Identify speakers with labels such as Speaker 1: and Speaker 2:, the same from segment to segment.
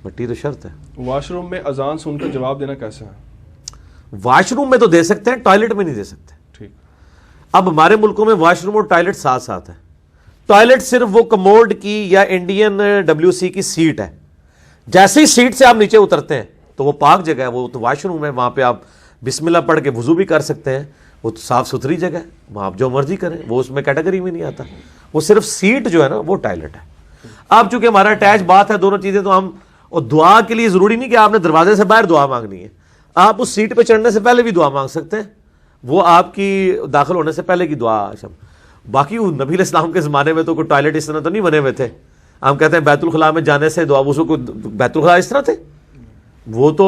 Speaker 1: پٹی تو شرط ہے.
Speaker 2: واش روم میں اذان سن کر جواب دینا کیسا ہے؟
Speaker 1: واش روم میں تو دے سکتے ہیں, ٹوائلٹ میں نہیں دے سکتے.
Speaker 2: ٹھیک.
Speaker 1: اب ہمارے ملکوں میں واش روم اور ٹوائلٹ ساتھ ساتھ ہے. ٹوائلٹ صرف وہ کموڈ کی یا انڈین WC کی سیٹ ہے. جیسے ہی سیٹ سے آپ نیچے اترتے ہیں تو وہ پاک جگہ ہے, وہ تو واش روم ہے, وہاں پہ آپ بسم اللہ پڑھ کے وضو بھی کر سکتے ہیں, وہ تو صاف ستھری جگہ ہے, وہاں آپ جو مرضی کریں, وہ اس میں کیٹیگری میں نہیں آتا. وہ صرف سیٹ جو ہے نا وہ ٹوائلٹ ہے. اب چونکہ ہمارا اٹیچ بات ہے دونوں چیزیں, تو ہم, اور دعا کے لیے ضروری نہیں کہ آپ نے دروازے سے باہر دعا مانگنی ہے, آپ اس سیٹ پہ چڑھنے سے پہلے بھی دعا مانگ سکتے ہیں, وہ آپ کی داخل ہونے سے پہلے کی دعا. باقی وہ نبی علیہ السلام کے زمانے میں تو کوئی ٹوائلٹ اس طرح تو نہیں بنے ہوئے تھے. ہم کہتے ہیں بیت الخلاء میں جانے سے دعا, وضو کو بیت الخلاء اس طرح تھے, وہ تو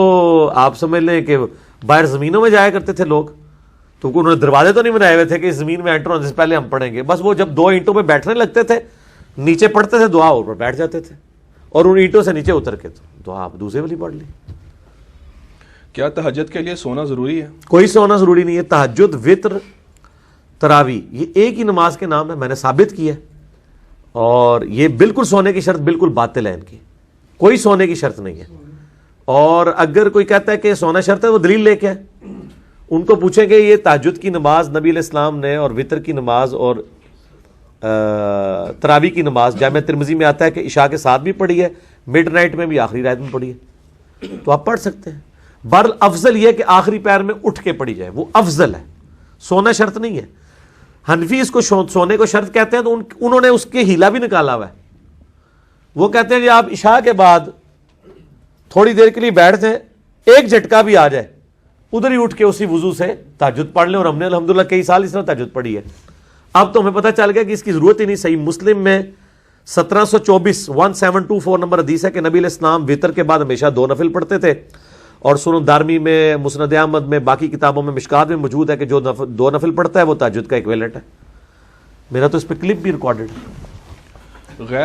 Speaker 1: آپ سمجھ لیں کہ باہر زمینوں میں جایا کرتے تھے لوگ, تو انہوں نے دروازے تو نہیں بنائے ہوئے تھے کہ زمین میں انٹر ہونے سے پہلے ہم پڑھیں گے. بس وہ جب 2 اینٹوں پہ بیٹھنے لگتے تھے, نیچے پڑھتے تھے دعا, اوپر بیٹھ جاتے تھے, اور ان اینٹوں سے نیچے اتر کے تو دعا آپ دوسرے والی پڑھ لی.
Speaker 2: کیا تہجد کے لیے سونا ضروری ہے؟
Speaker 1: کوئی سونا ضروری نہیں ہے. تہجد, وطر, تراوی یہ ایک ہی نماز کے نام ہے, میں نے ثابت کیا ہے, اور یہ بالکل سونے کی شرط بالکل باطل ہے ان کی, کوئی سونے کی شرط نہیں ہے. اور اگر کوئی کہتا ہے کہ سونا شرط ہے, وہ دلیل لے کے آئے. ان کو پوچھیں کہ یہ تہجد کی نماز نبی علیہ السلام نے, اور وطر کی نماز اور تراوی کی نماز جامع ترمذی میں آتا ہے کہ عشاء کے ساتھ بھی پڑھی ہے, مڈ نائٹ میں بھی, آخری رات میں پڑھی ہے, تو آپ پڑھ سکتے ہیں. بہرحال افضل یہ کہ آخری پیر میں اٹھ کے پڑھی جائے, وہ افضل ہے, سونا شرط نہیں ہے. حنفی اس کو سونے کو شرط کہتے ہیں, تو انہوں نے اس کے ہیلا بھی نکالا ہوا ہے. وہ کہتے ہیں کہ آپ عشاء کے بعد تھوڑی دیر کے لیے بیٹھ جائیں, ایک جھٹکا بھی آ جائے, ادھر ہی اٹھ کے اسی وضو سے تہجد پڑھ لیں. اور ہم نے الحمدللہ کئی سال اس طرح تہجد پڑھی ہے. اب تو ہمیں پتہ چل گیا کہ اس کی ضرورت ہی نہیں. صحیح مسلم میں 1724 نمبر حدیث ہے کہ نبی علیہ السلام وطر کے بعد ہمیشہ 2 نفل پڑھتے تھے, اور سنن دارمی میں, مسند احمد میں, باقی کتابوں میں, مشکات میں موجود ہے کہ جو 2 نفل پڑھتا ہے وہ تہجد کا ایکویلنٹ ہے. میرا تو اس پہ کلپ بھی ریکارڈڈ ہے.